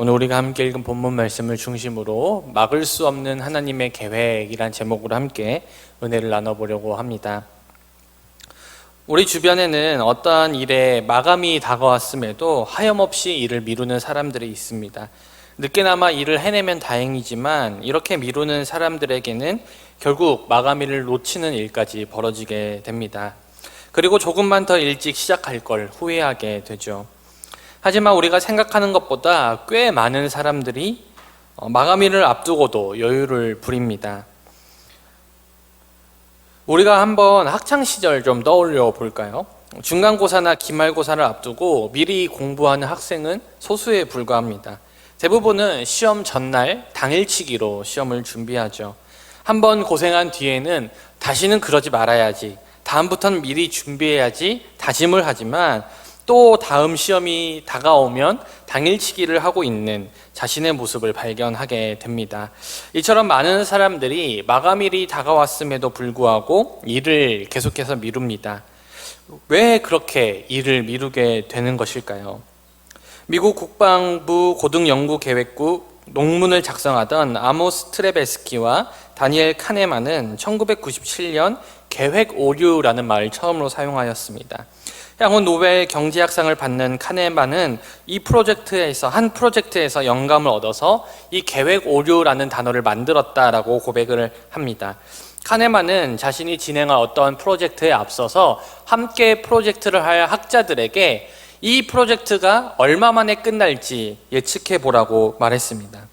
오늘 우리가 함께 읽은 본문 말씀을 중심으로 막을 수 없는 하나님의 계획이란 제목으로 함께 은혜를 나눠보려고 합니다. 우리 주변에는 어떠한 일에 마감이 다가왔음에도 하염없이 일을 미루는 사람들이 있습니다. 늦게나마 일을 해내면 다행이지만 이렇게 미루는 사람들에게는 결국 마감일을 놓치는 일까지 벌어지게 됩니다. 그리고 조금만 더 일찍 시작할 걸 후회하게 되죠. 하지만 우리가 생각하는 것보다 꽤 많은 사람들이 마감일을 앞두고도 여유를 부립니다. 우리가 한번 학창시절 좀 떠올려 볼까요? 중간고사나 기말고사를 앞두고 미리 공부하는 학생은 소수에 불과합니다. 대부분은 시험 전날 당일치기로 시험을 준비하죠. 한번 고생한 뒤에는 다시는 그러지 말아야지, 다음부터는 미리 준비해야지 다짐을 하지만 또 다음 시험이 다가오면 당일치기를 하고 있는 자신의 모습을 발견하게 됩니다. 이처럼 많은 사람들이 마감일이 다가왔음에도 불구하고 일을 계속해서 미룹니다. 왜 그렇게 일을 미루게 되는 것일까요? 미국 국방부 고등연구계획국 논문을 작성하던 아모스 트레베스키와 다니엘 카네만은 1997년 계획 오류라는 말을 처음으로 사용하였습니다. 향후 노벨 경제학상을 받는 카네만은 한 프로젝트에서 영감을 얻어서 이 계획 오류라는 단어를 만들었다라고 고백을 합니다. 카네만은 자신이 진행할 어떤 프로젝트에 앞서서 함께 프로젝트를 할 학자들에게 이 프로젝트가 얼마 만에 끝날지 예측해 보라고 말했습니다.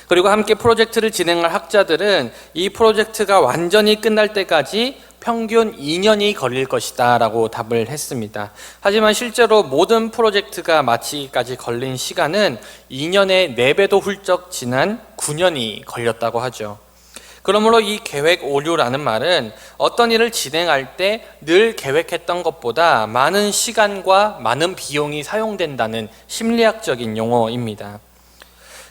그리고 함께 프로젝트를 진행할 학자들은 이 프로젝트가 완전히 끝날 때까지 평균 2년이 걸릴 것이다 라고 답을 했습니다. 하지만 실제로 모든 프로젝트가 마치기까지 걸린 시간은 2년의 4배도 훌쩍 지난 9년이 걸렸다고 하죠. 그러므로 이 계획 오류라는 말은 어떤 일을 진행할 때 늘 계획했던 것보다 많은 시간과 많은 비용이 사용된다는 심리학적인 용어입니다.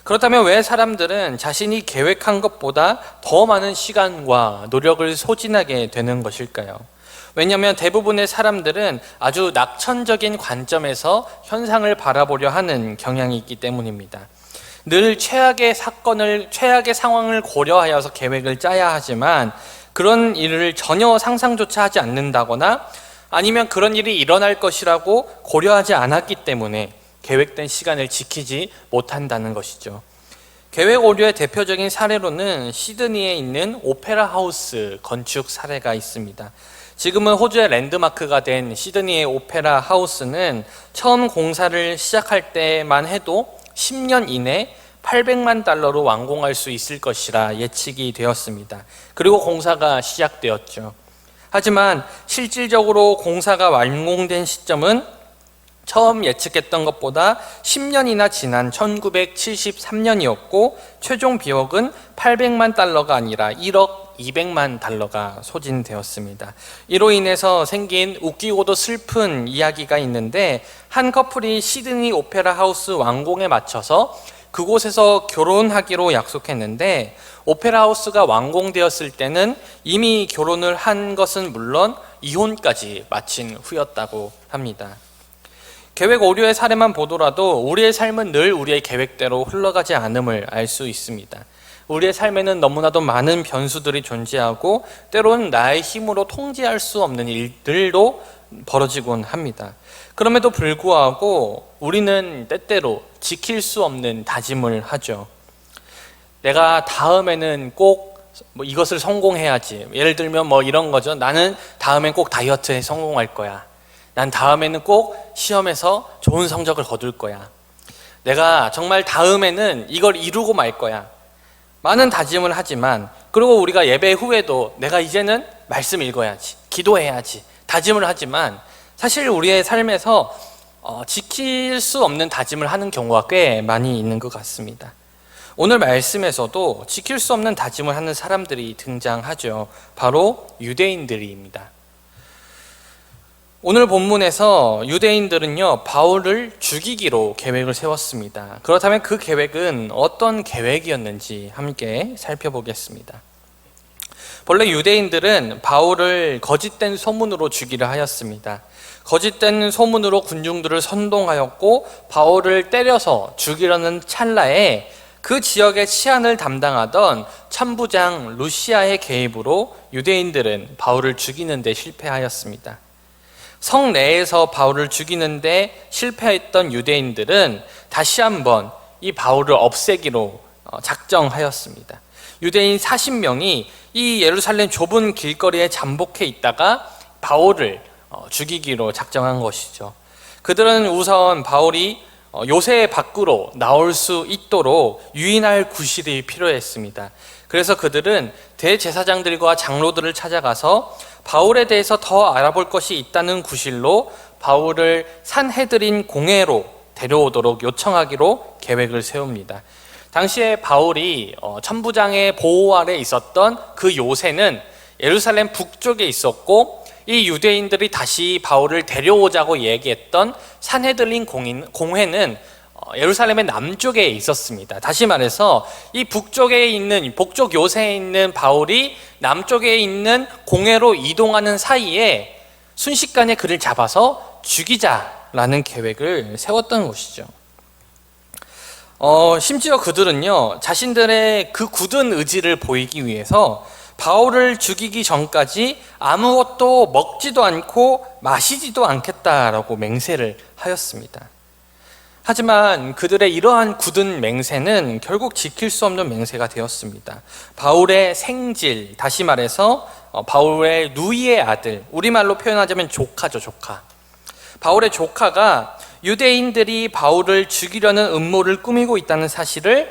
그렇다면 왜 사람들은 자신이 계획한 것보다 더 많은 시간과 노력을 소진하게 되는 것일까요? 왜냐하면 대부분의 사람들은 아주 낙천적인 관점에서 현상을 바라보려 하는 경향이 있기 때문입니다. 늘 최악의 상황을 고려하여서 계획을 짜야 하지만 그런 일을 전혀 상상조차 하지 않는다거나 아니면 그런 일이 일어날 것이라고 고려하지 않았기 때문에 계획된 시간을 지키지 못한다는 것이죠. 계획 오류의 대표적인 사례로는 시드니에 있는 오페라 하우스 건축 사례가 있습니다. 지금은 호주의 랜드마크가 된 시드니의 오페라 하우스는 처음 공사를 시작할 때만 해도 10년 이내 800만 달러로 완공할 수 있을 것이라 예측이 되었습니다. 그리고 공사가 시작되었죠. 하지만 실질적으로 공사가 완공된 시점은 처음 예측했던 것보다 10년이나 지난 1973년이었고 최종 비용은 800만 달러가 아니라 1억 200만 달러가 소진되었습니다. 이로 인해서 생긴 웃기고도 슬픈 이야기가 있는데 한 커플이 시드니 오페라 하우스 완공에 맞춰서 그곳에서 결혼하기로 약속했는데 오페라 하우스가 완공되었을 때는 이미 결혼을 한 것은 물론 이혼까지 마친 후였다고 합니다. 계획 오류의 사례만 보더라도 우리의 삶은 늘 우리의 계획대로 흘러가지 않음을 알 수 있습니다. 우리의 삶에는 너무나도 많은 변수들이 존재하고 때로는 나의 힘으로 통제할 수 없는 일들도 벌어지곤 합니다. 그럼에도 불구하고 우리는 때때로 지킬 수 없는 다짐을 하죠. 내가 다음에는 꼭 이것을 성공해야지. 예를 들면 이런 거죠. 나는 다음엔 꼭 다이어트에 성공할 거야. 난 다음에는 꼭 시험에서 좋은 성적을 거둘 거야. 내가 정말 다음에는 이걸 이루고 말 거야. 많은 다짐을 하지만 그리고 우리가 예배 후에도 내가 이제는 말씀 읽어야지, 기도해야지 다짐을 하지만 사실 우리의 삶에서 지킬 수 없는 다짐을 하는 경우가 꽤 많이 있는 것 같습니다. 오늘 말씀에서도 지킬 수 없는 다짐을 하는 사람들이 등장하죠. 바로 유대인들입니다. 오늘 본문에서 유대인들은요, 바울을 죽이기로 계획을 세웠습니다. 그렇다면 그 계획은 어떤 계획이었는지 함께 살펴보겠습니다. 본래 유대인들은 바울을 거짓된 소문으로 죽이려 하였습니다. 거짓된 소문으로 군중들을 선동하였고 바울을 때려서 죽이려는 찰나에 그 지역의 치안을 담당하던 천부장 루시아의 개입으로 유대인들은 바울을 죽이는 데 실패하였습니다. 성 내에서 바울을 죽이는 데 실패했던 유대인들은 다시 한번 이 바울을 없애기로 작정하였습니다. 유대인 40명이 이 예루살렘 좁은 길거리에 잠복해 있다가 바울을 죽이기로 작정한 것이죠. 그들은 우선 바울이 요새 밖으로 나올 수 있도록 유인할 구실이 필요했습니다. 그래서 그들은 대제사장들과 장로들을 찾아가서 바울에 대해서 더 알아볼 것이 있다는 구실로 바울을 산헤드린 공회로 데려오도록 요청하기로 계획을 세웁니다. 당시에 바울이 천부장의 보호 아래 있었던 그 요새는 예루살렘 북쪽에 있었고, 이 유대인들이 다시 바울을 데려오자고 얘기했던 산헤드린 공회는 예루살렘의 남쪽에 있었습니다. 다시 말해서 이 북쪽에 있는 북쪽 요새에 있는 바울이 남쪽에 있는 공회로 이동하는 사이에 순식간에 그를 잡아서 죽이자라는 계획을 세웠던 것이죠. 심지어 그들은요, 자신들의 그 굳은 의지를 보이기 위해서 바울을 죽이기 전까지 아무것도 먹지도 않고 마시지도 않겠다라고 맹세를 하였습니다. 하지만 그들의 이러한 굳은 맹세는 결국 지킬 수 없는 맹세가 되었습니다. 바울의 생질, 다시 말해서 바울의 누이의 아들, 우리말로 표현하자면 조카죠, 조카. 바울의 조카가 유대인들이 바울을 죽이려는 음모를 꾸미고 있다는 사실을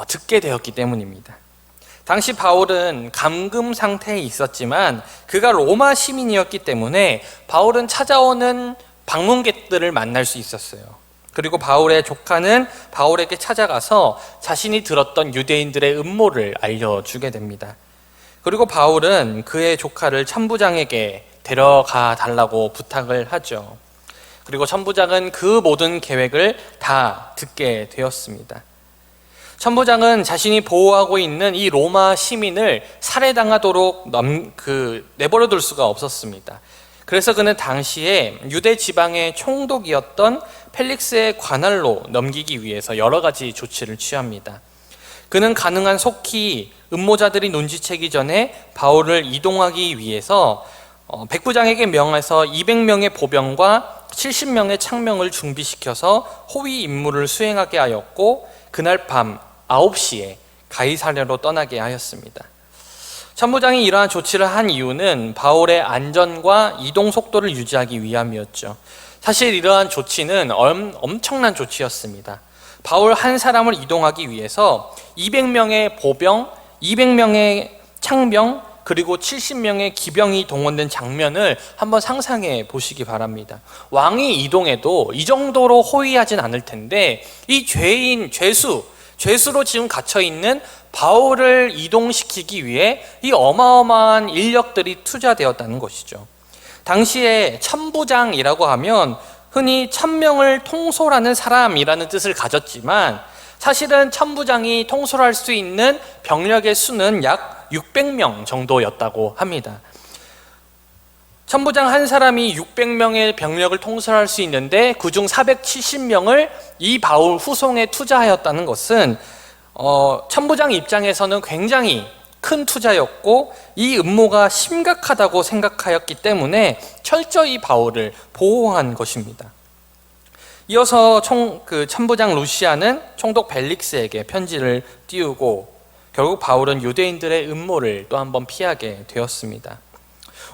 듣게 되었기 때문입니다. 당시 바울은 감금 상태에 있었지만 그가 로마 시민이었기 때문에 바울은 찾아오는 방문객들을 만날 수 있었어요. 그리고 바울의 조카는 바울에게 찾아가서 자신이 들었던 유대인들의 음모를 알려주게 됩니다. 그리고 바울은 그의 조카를 천부장에게 데려가 달라고 부탁을 하죠. 그리고 천부장은 그 모든 계획을 다 듣게 되었습니다. 천부장은 자신이 보호하고 있는 이 로마 시민을 살해당하도록 내버려둘 수가 없었습니다. 그래서 그는 당시에 유대 지방의 총독이었던 펠릭스의 관할로 넘기기 위해서 여러 가지 조치를 취합니다. 그는 가능한 속히 음모자들이 눈치채기 전에 바울을 이동하기 위해서 백부장에게 명해서 200명의 보병과 70명의 창명을 준비시켜서 호위 임무를 수행하게 하였고, 그날 밤 9시에 가이사랴로 떠나게 하였습니다. 천부장이 이러한 조치를 한 이유는 바울의 안전과 이동 속도를 유지하기 위함이었죠. 사실 이러한 조치는 엄청난 조치였습니다. 바울 한 사람을 이동하기 위해서 200명의 보병, 200명의 창병, 그리고 70명의 기병이 동원된 장면을 한번 상상해 보시기 바랍니다. 왕이 이동해도 이 정도로 호위하진 않을 텐데, 이 죄수로 지금 갇혀있는 바울을 이동시키기 위해 이 어마어마한 인력들이 투자되었다는 것이죠. 당시에 천부장이라고 하면 흔히 1000명을 통솔하는 사람이라는 뜻을 가졌지만, 사실은 천부장이 통솔할 수 있는 병력의 수는 약 600명 정도였다고 합니다. 천부장 한 사람이 600명의 병력을 통솔할 수 있는데 그중 470명을 이 바울 후송에 투자하였다는 것은 천부장 입장에서는 굉장히 큰 투자였고, 이 음모가 심각하다고 생각하였기 때문에 철저히 바울을 보호한 것입니다. 이어서 천부장 루시아는 총독 벨릭스에게 편지를 띄우고 결국 바울은 유대인들의 음모를 또 한 번 피하게 되었습니다.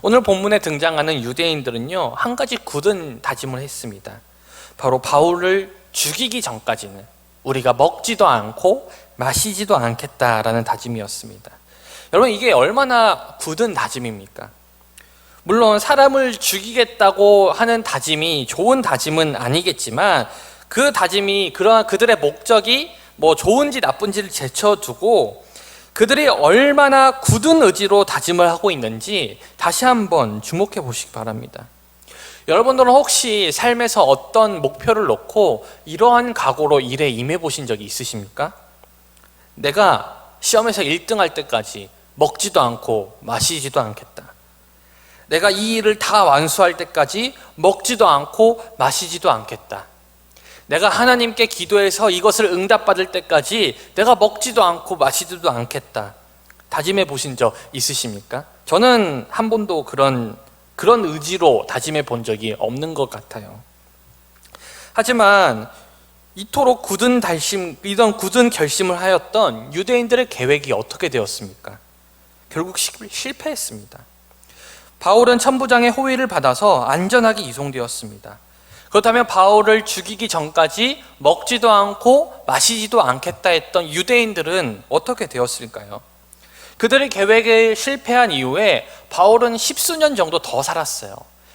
오늘 본문에 등장하는 유대인들은요, 한 가지 굳은 다짐을 했습니다. 바로 바울을 죽이기 전까지는 우리가 먹지도 않고 마시지도 않겠다라는 다짐이었습니다. 여러분, 이게 얼마나 굳은 다짐입니까? 물론 사람을 죽이겠다고 하는 다짐이 좋은 다짐은 아니겠지만, 그 다짐이 그들의 목적이 좋은지 나쁜지를 제쳐두고 그들이 얼마나 굳은 의지로 다짐을 하고 있는지 다시 한번 주목해 보시기 바랍니다. 여러분들은 혹시 삶에서 어떤 목표를 놓고 이러한 각오로 일에 임해 보신 적이 있으십니까? 내가 시험에서 1등 할 때까지 먹지도 않고 마시지도 않겠다. 내가 이 일을 다 완수할 때까지 먹지도 않고 마시지도 않겠다. 내가 하나님께 기도해서 이것을 응답받을 때까지 내가 먹지도 않고 마시지도 않겠다. 다짐해 보신 적 있으십니까? 저는 한 번도 그런 의지로 다짐해 본 적이 없는 것 같아요. 하지만 이토록 굳은 결심을 하였던 유대인들의 계획이 어떻게 되었습니까? 결국 실패했습니다. 바울은 천부장의 호의를 받아서 안전하게 이송되었습니다. 그렇다면 바울을 죽이기 전까지 먹지도 않고 마시지도 않겠다 했던 유대인들은 어떻게 되었을까요? 그들의 계획에 실패한 이후에 바울은 10수년 정도 더 살았어요.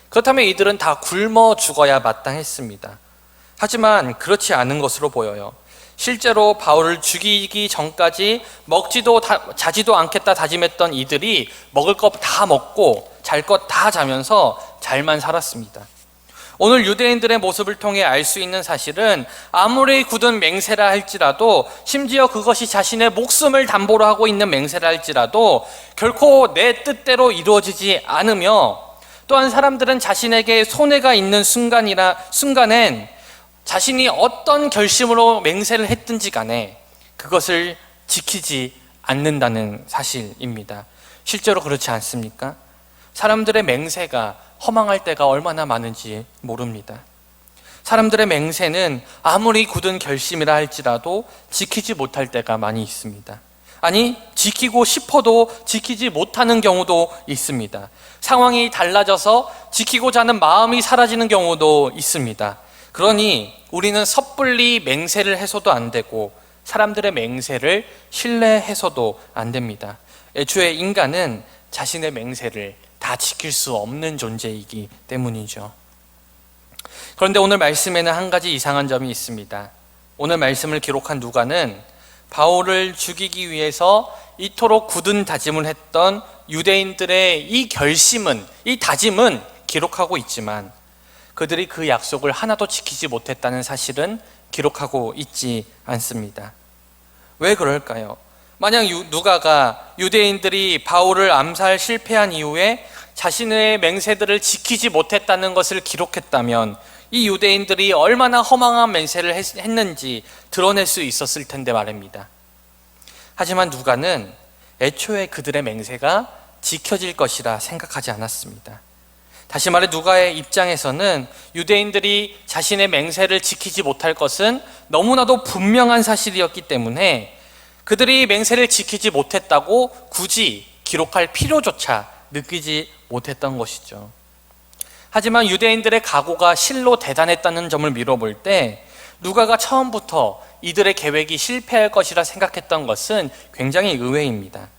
그렇다면 이들은 다 굶어 죽어야 마땅했습니다. 하지만 그렇지 않은 것으로 보여요. 실제로 바울을 죽이기 전까지 먹지도 자지도 않겠다 다짐했던 이들이 먹을 것 다 먹고 잘 것 다 자면서 잘만 살았습니다. 오늘 유대인들의 모습을 통해 알 수 있는 사실은 아무리 굳은 맹세라 할지라도, 심지어 그것이 자신의 목숨을 담보로 하고 있는 맹세라 할지라도 결코 내 뜻대로 이루어지지 않으며, 또한 사람들은 자신에게 손해가 있는 순간엔 자신이 어떤 결심으로 맹세를 했든지 간에 그것을 지키지 않는다는 사실입니다. 실제로 그렇지 않습니까? 사람들의 맹세가 허망할 때가 얼마나 많은지 모릅니다. 사람들의 맹세는 아무리 굳은 결심이라 할지라도 지키지 못할 때가 많이 있습니다. 아니, 지키고 싶어도 지키지 못하는 경우도 있습니다. 상황이 달라져서 지키고자 하는 마음이 사라지는 경우도 있습니다. 그러니 우리는 섣불리 맹세를 해서도 안 되고 사람들의 맹세를 신뢰해서도 안 됩니다. 애초에 인간은 자신의 맹세를 다 지킬 수 없는 존재이기 때문이죠. 그런데 오늘 말씀에는 한 가지 이상한 점이 있습니다. 오늘 말씀을 기록한 누가는 바울을 죽이기 위해서 이토록 굳은 다짐을 했던 유대인들의 이 다짐은 기록하고 있지만 그들이 그 약속을 하나도 지키지 못했다는 사실은 기록하고 있지 않습니다. 왜 그럴까요? 만약 누가가 유대인들이 바울을 암살 실패한 이후에 자신의 맹세들을 지키지 못했다는 것을 기록했다면 이 유대인들이 얼마나 허망한 맹세를 했는지 드러낼 수 있었을 텐데 말입니다. 하지만 누가는 애초에 그들의 맹세가 지켜질 것이라 생각하지 않았습니다. 다시 말해 누가의 입장에서는 유대인들이 자신의 맹세를 지키지 못할 것은 너무나도 분명한 사실이었기 때문에 그들이 맹세를 지키지 못했다고 굳이 기록할 필요조차 느끼지 못했던 것이죠. 하지만 유대인들의 각오가 실로 대단했다는 점을 미뤄볼 때 누가가 처음부터 이들의 계획이 실패할 것이라 생각했던 것은 굉장히 의외입니다.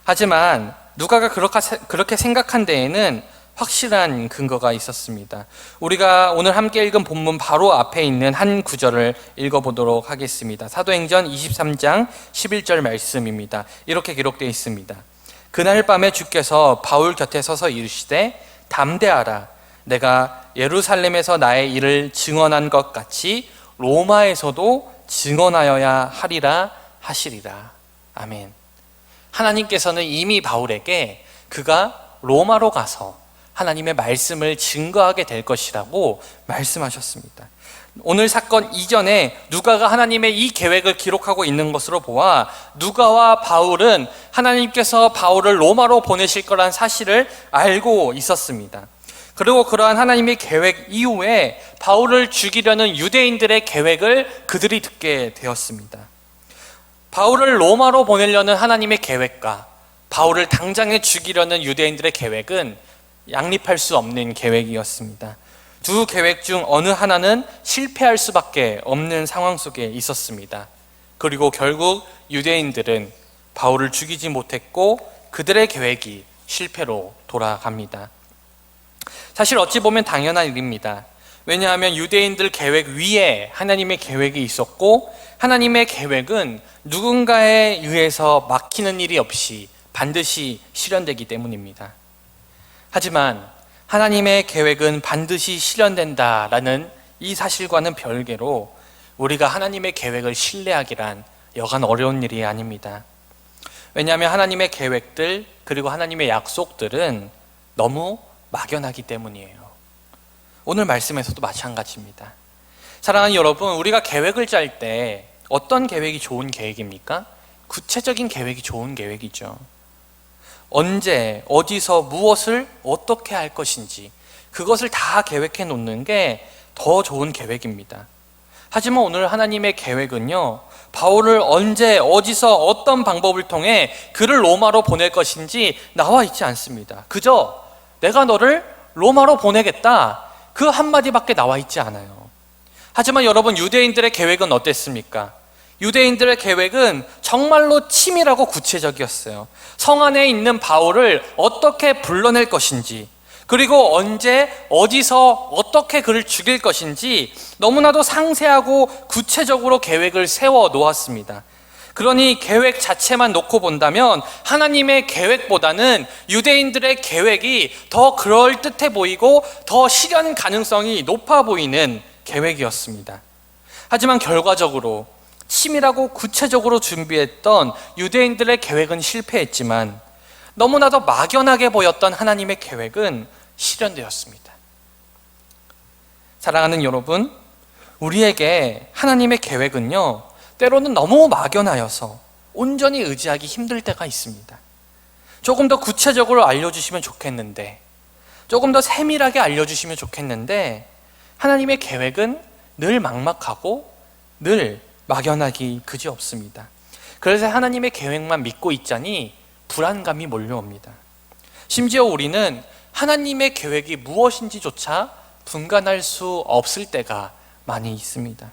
하지만 누가가 그렇게 생각한 데에는 확실한 근거가 있었습니다. 우리가 오늘 함께 읽은 본문 바로 앞에 있는 한 구절을 읽어보도록 하겠습니다. 사도행전 23장 11절 말씀입니다. 이렇게 기록되어 있습니다. 그날 밤에 주께서 바울 곁에 서서 이르시되 담대하라. 내가 예루살렘에서 나의 일을 증언한 것 같이 로마에서도 증언하여야 하리라 하시리라. 아멘. 하나님께서는 이미 바울에게 그가 로마로 가서 하나님의 말씀을 증거하게 될 것이라고 말씀하셨습니다. 오늘 사건 이전에 누가가 하나님의 이 계획을 기록하고 있는 것으로 보아 누가와 바울은 하나님께서 바울을 로마로 보내실 거란 사실을 알고 있었습니다. 그리고 그러한 하나님의 계획 이후에 바울을 죽이려는 유대인들의 계획을 그들이 듣게 되었습니다. 바울을 로마로 보내려는 하나님의 계획과 바울을 당장에 죽이려는 유대인들의 계획은 양립할 수 없는 계획이었습니다. 두 계획 중 어느 하나는 실패할 수밖에 없는 상황 속에 있었습니다. 그리고 결국 유대인들은 바울을 죽이지 못했고 그들의 계획이 실패로 돌아갑니다. 사실 어찌 보면 당연한 일입니다. 왜냐하면 유대인들 계획 위에 하나님의 계획이 있었고 하나님의 계획은 누군가에 의해서 막히는 일이 없이 반드시 실현되기 때문입니다. 하지만 하나님의 계획은 반드시 실현된다라는 이 사실과는 별개로 우리가 하나님의 계획을 신뢰하기란 여간 어려운 일이 아닙니다. 왜냐하면 하나님의 계획들 그리고 하나님의 약속들은 너무 막연하기 때문이에요. 오늘 말씀에서도 마찬가지입니다. 사랑하는 여러분, 우리가 계획을 짤 때 어떤 계획이 좋은 계획입니까? 구체적인 계획이 좋은 계획이죠. 언제, 어디서, 무엇을 어떻게 할 것인지 그것을 다 계획해 놓는 게 더 좋은 계획입니다. 하지만 오늘 하나님의 계획은요, 바울을 언제, 어디서, 어떤 방법을 통해 그를 로마로 보낼 것인지 나와 있지 않습니다. 그저 내가 너를 로마로 보내겠다, 그 한마디밖에 나와 있지 않아요. 하지만 여러분, 유대인들의 계획은 어땠습니까? 유대인들의 계획은 정말로 치밀하고 구체적이었어요. 성 안에 있는 바울을 어떻게 불러낼 것인지, 그리고 언제, 어디서, 어떻게 그를 죽일 것인지 너무나도 상세하고 구체적으로 계획을 세워 놓았습니다. 그러니 계획 자체만 놓고 본다면 하나님의 계획보다는 유대인들의 계획이 더 그럴듯해 보이고 더 실현 가능성이 높아 보이는 계획이었습니다. 하지만 결과적으로 치밀하고 구체적으로 준비했던 유대인들의 계획은 실패했지만 너무나도 막연하게 보였던 하나님의 계획은 실현되었습니다. 사랑하는 여러분, 우리에게 하나님의 계획은요, 때로는 너무 막연하여서 온전히 의지하기 힘들 때가 있습니다. 조금 더 구체적으로 알려주시면 좋겠는데, 조금 더 세밀하게 알려주시면 좋겠는데, 하나님의 계획은 늘 막막하고 늘 막연하기 그지없습니다. 그래서 하나님의 계획만 믿고 있자니 불안감이 몰려옵니다. 심지어 우리는 하나님의 계획이 무엇인지조차 분간할 수 없을 때가 많이 있습니다.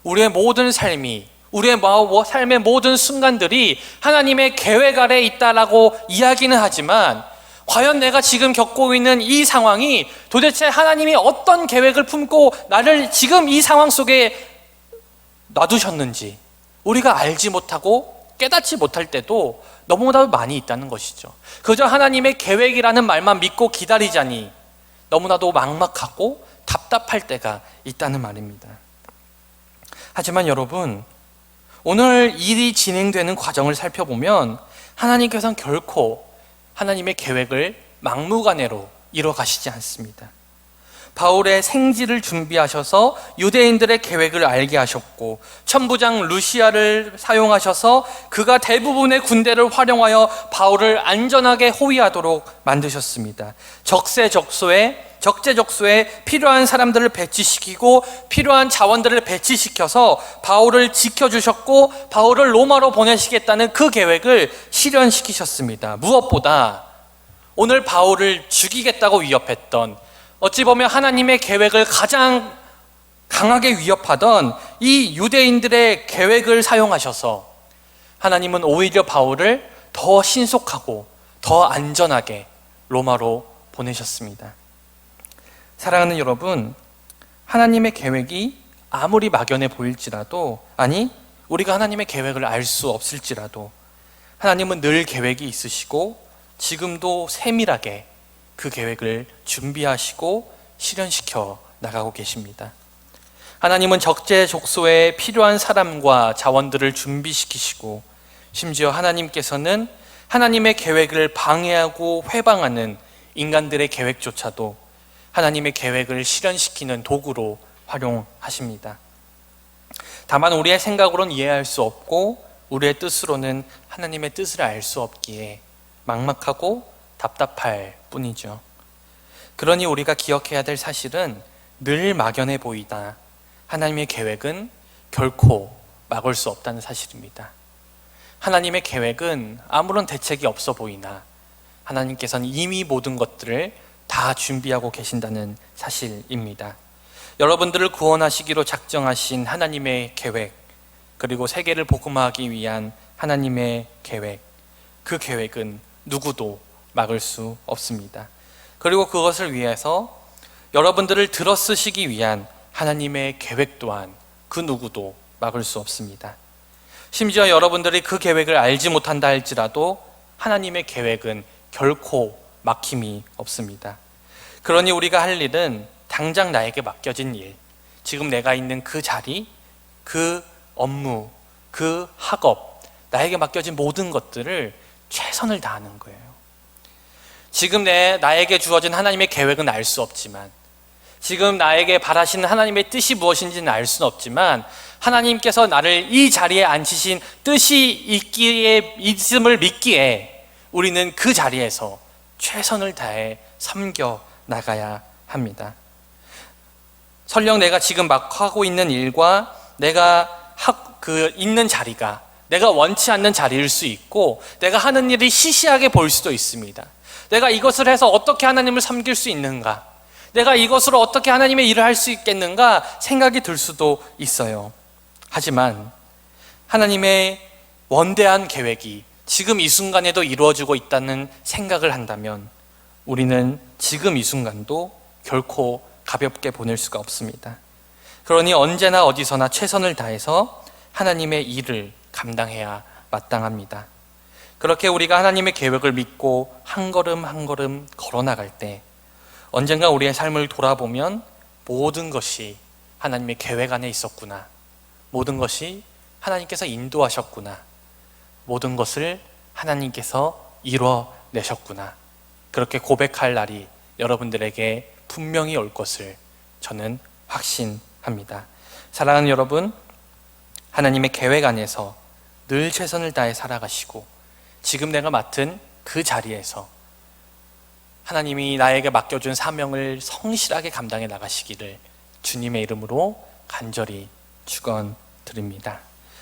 우리의 모든 삶이, 우리의 삶의 모든 순간들이 하나님의 계획 아래에 있다라고 이야기는 하지만 과연 내가 지금 겪고 있는 이 상황이 도대체 하나님이 어떤 계획을 품고 나를 지금 이 상황 속에 놔두셨는지 우리가 알지 못하고 깨닫지 못할 때도 너무나도 많이 있다는 것이죠. 그저 하나님의 계획이라는 말만 믿고 기다리자니 너무나도 막막하고 답답할 때가 있다는 말입니다. 하지만 여러분, 오늘 일이 진행되는 과정을 살펴보면 하나님께서는 결코 하나님의 계획을 막무가내로 이뤄 가시지 않습니다. 바울의 생지를 준비하셔서 유대인들의 계획을 알게 하셨고, 천부장 루시아를 사용하셔서 그가 대부분의 군대를 활용하여 바울을 안전하게 호위하도록 만드셨습니다. 적재적소에 필요한 사람들을 배치시키고 필요한 자원들을 배치시켜서 바울을 지켜주셨고 바울을 로마로 보내시겠다는 그 계획을 실현시키셨습니다. 무엇보다 오늘 바울을 죽이겠다고 위협했던, 어찌 보면 하나님의 계획을 가장 강하게 위협하던 이 유대인들의 계획을 사용하셔서 하나님은 오히려 바울을 더 신속하고 더 안전하게 로마로 보내셨습니다. 사랑하는 여러분, 하나님의 계획이 아무리 막연해 보일지라도, 아니 우리가 하나님의 계획을 알 수 없을지라도 하나님은 늘 계획이 있으시고 지금도 세밀하게 그 계획을 준비하시고 실현시켜 나가고 계십니다. 하나님은 적재적소에 필요한 사람과 자원들을 준비시키시고 심지어 하나님께서는 하나님의 계획을 방해하고 회방하는 인간들의 계획조차도 하나님의 계획을 실현시키는 도구로 활용하십니다. 다만 우리의 생각으로는 이해할 수 없고 우리의 뜻으로는 하나님의 뜻을 알 수 없기에 막막하고 답답할 뿐이죠. 그러니 우리가 기억해야 될 사실은 늘 막연해 보이다 하나님의 계획은 결코 막을 수 없다는 사실입니다. 하나님의 계획은 아무런 대책이 없어 보이나 하나님께서는 이미 모든 것들을 다 준비하고 계신다는 사실입니다. 여러분들을 구원하시기로 작정하신 하나님의 계획, 그리고 세계를 복음화하기 위한 하나님의 계획, 그 계획은 누구도 막을 수 없습니다. 그리고 그것을 위해서 여러분들을 들어쓰시기 위한 하나님의 계획 또한 그 누구도 막을 수 없습니다. 심지어 여러분들이 그 계획을 알지 못한다 할지라도 하나님의 계획은 결코 막힘이 없습니다. 그러니 우리가 할 일은 당장 나에게 맡겨진 일, 지금 내가 있는 그 자리, 그 업무, 그 학업, 나에게 맡겨진 모든 것들을 최선을 다하는 거예요. 지금 나에게 주어진 하나님의 계획은 알 수 없지만, 지금 나에게 바라시는 하나님의 뜻이 무엇인지는 알 수는 없지만, 하나님께서 나를 이 자리에 앉히신 뜻이 있음을 믿기에 우리는 그 자리에서 최선을 다해 섬겨 나가야 합니다. 설령 내가 지금 막 하고 있는 일과 내가 있는 자리가 내가 원치 않는 자리일 수 있고, 내가 하는 일이 시시하게 보일 수도 있습니다. 내가 이것을 해서 어떻게 하나님을 섬길 수 있는가, 내가 이것으로 어떻게 하나님의 일을 할 수 있겠는가 생각이 들 수도 있어요. 하지만 하나님의 원대한 계획이 지금 이 순간에도 이루어지고 있다는 생각을 한다면 우리는 지금 이 순간도 결코 가볍게 보낼 수가 없습니다. 그러니 언제나 어디서나 최선을 다해서 하나님의 일을 감당해야 마땅합니다. 그렇게 우리가 하나님의 계획을 믿고 한 걸음 한 걸음 걸어나갈 때 언젠가 우리의 삶을 돌아보면 모든 것이 하나님의 계획 안에 있었구나, 모든 것이 하나님께서 인도하셨구나, 모든 것을 하나님께서 이뤄내셨구나, 그렇게 고백할 날이 여러분들에게 분명히 올 것을 저는 확신합니다. 사랑하는 여러분, 하나님의 계획 안에서 늘 최선을 다해 살아가시고 지금 내가 맡은 그 자리에서 하나님이 나에게 맡겨준 사명을 성실하게 감당해 나가시기를 주님의 이름으로 간절히 축원드립니다.